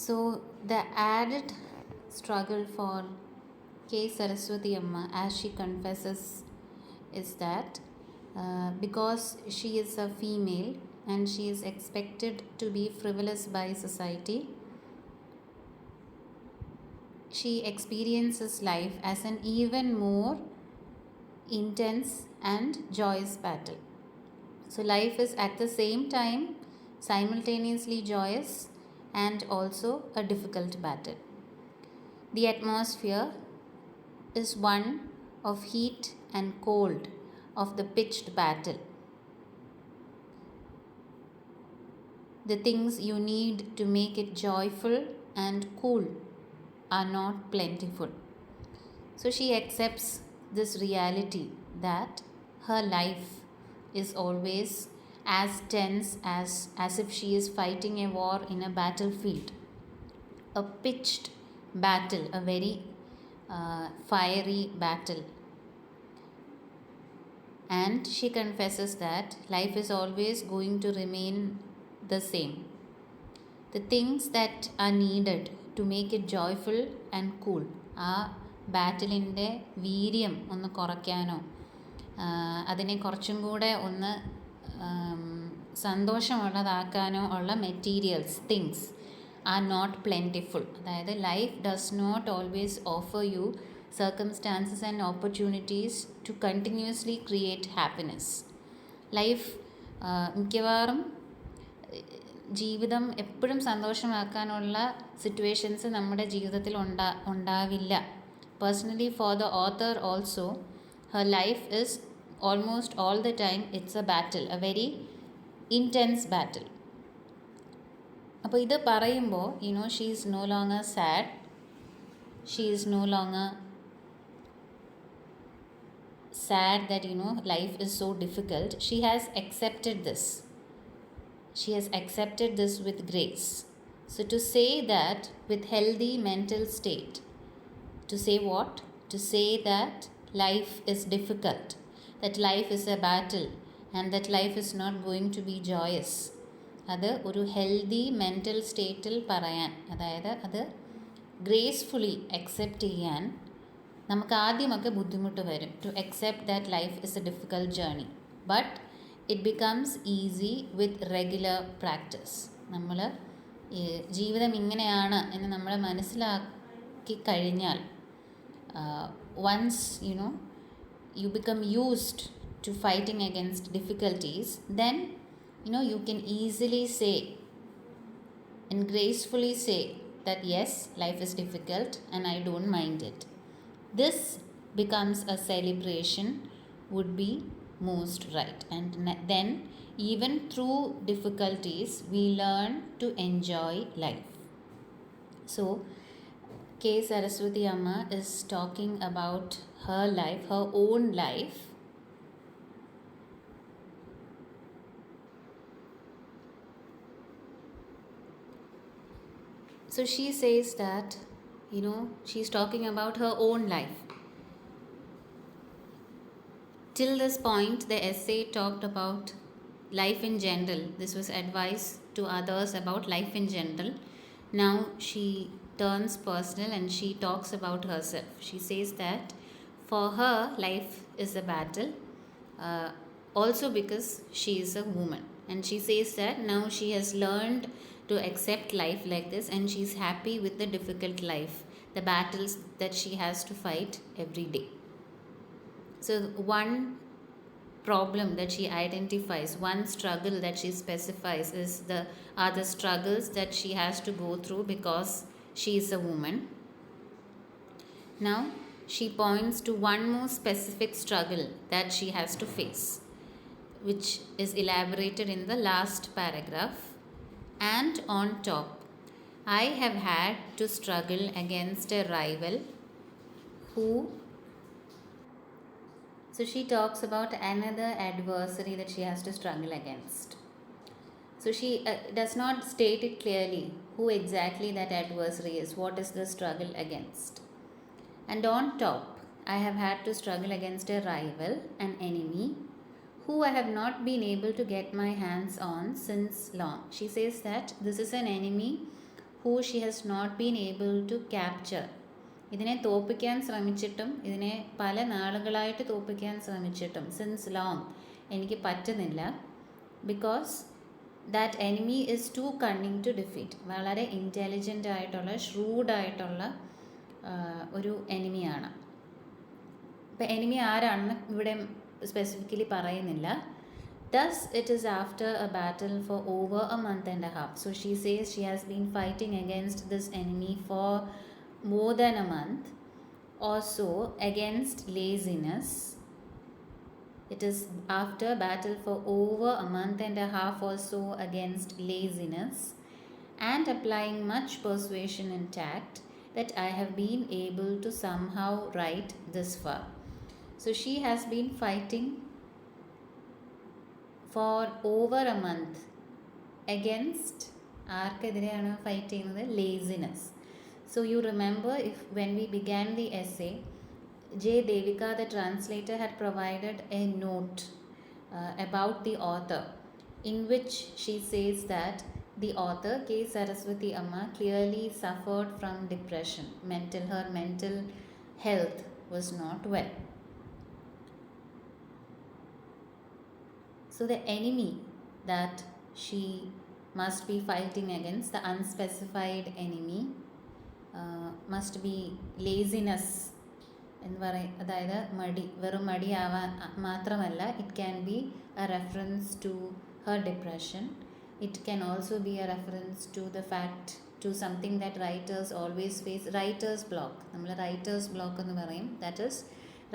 So the added struggle for K. Saraswati Amma, as she confesses, is that because she is a female and she is expected to be frivolous by society, she experiences life as an even more intense and joyous battle. So, life is at the same time simultaneously joyous and also a difficult battle. The atmosphere is one of heat and cold, of the pitched battle. The things you need to make it joyful and cool are not plentiful. So she accepts this reality that her life is always as tense as if she is fighting a war in a battlefield, a pitched battle, a very fiery battle. And she confesses that life is always going to remain the same. The things that are needed to make it joyful and cool, ആ ബാറ്റിലിൻ്റെ വീര്യം ഒന്ന് കുറയ്ക്കാനോ അതിനെ കുറച്ചും കൂടെ ഒന്ന് സന്തോഷമുള്ളതാക്കാനോ ഉള്ള materials things are not plentiful. അതായത് life does not always offer you circumstances and opportunities to continuously create happiness. Life മിക്കവാറും ജീവിതം എപ്പോഴും സന്തോഷമാക്കാനുള്ള സിറ്റുവേഷൻസ് നമ്മുടെ ജീവിതത്തിൽ ഉണ്ടാവില്ല. Personally for the author also her life is almost all the time it's a battle, a very intense battle. അപ്പോൾ ഇത് പറയുമ്പോൾ she is no longer sad, she is no longer sad that life is so difficult. She has accepted this. She has accepted this with grace. So to say that with healthy mental state, to say what? To say that life is difficult, that life is a battle and that life is not going to be joyous. അത് ഒരു healthy mental സ്റ്റേറ്റിൽ പറയാൻ, അതായത് അത് gracefully accept ചെയ്യാൻ നമുക്ക് ആദ്യമൊക്കെ ബുദ്ധിമുട്ട് വരും. To accept that life is a difficult journey, but it becomes easy with regular practice. നമ്മൾ ജീവിതം ഇങ്ങനെയാണ് എന്ന് നമ്മൾ മനസ്സിലാക്കി കഴിഞ്ഞാൽ, once you become used to fighting against difficulties, then you can easily say and gracefully say that yes, life is difficult and I don't mind it. This becomes a celebration would be most right, and then even through difficulties we learn to enjoy life. So K. Saraswati Amma is talking about her life, her own life. So she says that she's talking about her own life. Till this point, the essay talked about life in general. This was advice to others about life in general. Now she turns personal and she talks about herself. She says that for her, life is a battle, also because she is a woman. And she says that now she has learned to accept life like this and she's happy with the difficult life, the battles that she has to fight every day. So one problem that she identifies, one struggle that she specifies are the struggles that she has to go through because she is a woman. Now she points to one more specific struggle that she has to face, which is elaborated in the last paragraph. And on top, I have had to struggle against a rival who... So she talks about another adversary that she has to struggle against. So she does not state it clearly who exactly that adversary is, what is the struggle against. And on top, I have had to struggle against a rival, an enemy, who I have not been able to get my hands on since long. She says that this is an enemy who she has not been able to capture. ഇതിനെ തോൽപ്പിക്കാൻ ശ്രമിച്ചിട്ടും ഇതിനെ പല നാളുകളായിട്ട് തോൽപ്പിക്കാൻ ശ്രമിച്ചിട്ടും since long എനിക്ക് പറ്റുന്നില്ല. Because that enemy is too cunning to defeat. വളരെ ഇൻ്റലിജൻ്റ് ആയിട്ടുള്ള ഷ്രൂഡായിട്ടുള്ള ഒരു എനിമിയാണ്. ഇപ്പം എനിമി ആരാണെന്ന് ഇവിടെ സ്പെസിഫിക്കലി പറയുന്നില്ല. Thus, it is after a battle for over a month and a half. So she says she has been fighting against this enemy for more than a month. Also, against laziness. It is after battle for over a month and a half or so against laziness, and applying much persuasion and tact, that I have been able to somehow write this far. So she has been fighting for over a month against ആർക്കെതിരെയാണ് fight ചെയ്യുന്നത്? Laziness. So you remember if when we began the essay, J. Devika, the translator, had provided a note about the author, in which she says that the author, K. Saraswati Amma, clearly suffered from depression. Her mental health was not well. So the enemy that she must be fighting against, the unspecified enemy, must be laziness എന്ന് പറയും. അതായത് മടി, വെറും മടിയാവാൻ മാത്രമല്ല, it can be a reference to her depression. It can also be a reference to the fact, to something that writers always face. Writers block, നമ്മൾ writers block എന്ന് പറയും. That is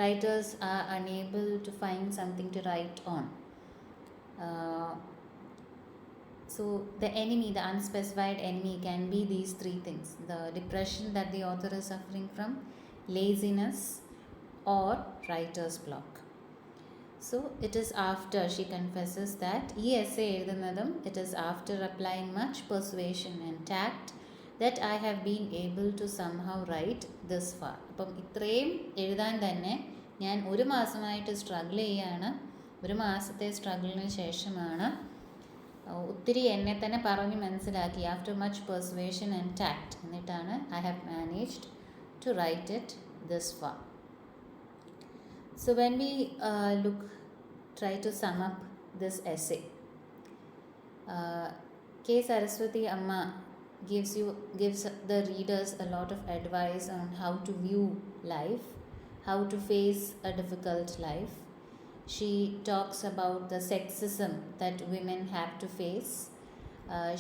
writers are unable to find something to write on. So the enemy, the unspecified enemy, can be these three things: the depression that the author is suffering from, laziness, or writer's block. So it is after she confesses that ഈ essay എഴുതുന്നതും it is after applying much persuasion and tact that I have been able to somehow write this far. അപ്പം ഇത്രയും എഴുതാൻ തന്നെ ഞാൻ ഒരു മാസമായിട്ട് struggle ചെയ്യാണ്. ഒരു മാസത്തെ സ്ട്രഗിളിന് ശേഷമാണ് ഒത്തിരി എന്നെ തന്നെ പറഞ്ഞ് മനസ്സിലാക്കി, after much persuasion and tact, എന്നിട്ടാണ് I have managed to write it this far. So when we try to sum up this essay, K. Saraswati Amma gives the readers a lot of advice on how to view life, how to face a difficult life. She talks about the sexism that women have to face.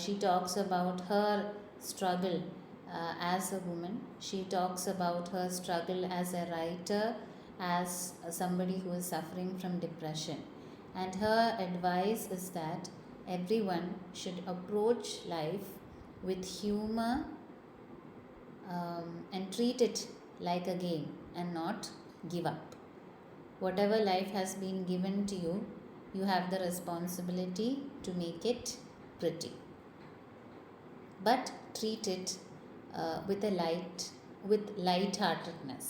She talks about her struggle as a woman. She talks about her struggle as a writer, as somebody who is suffering from depression. And her advice is that everyone should approach life with humor and treat it like a game and not give up. Whatever life has been given to you, you have the responsibility to make it pretty. But treat it with light-heartedness.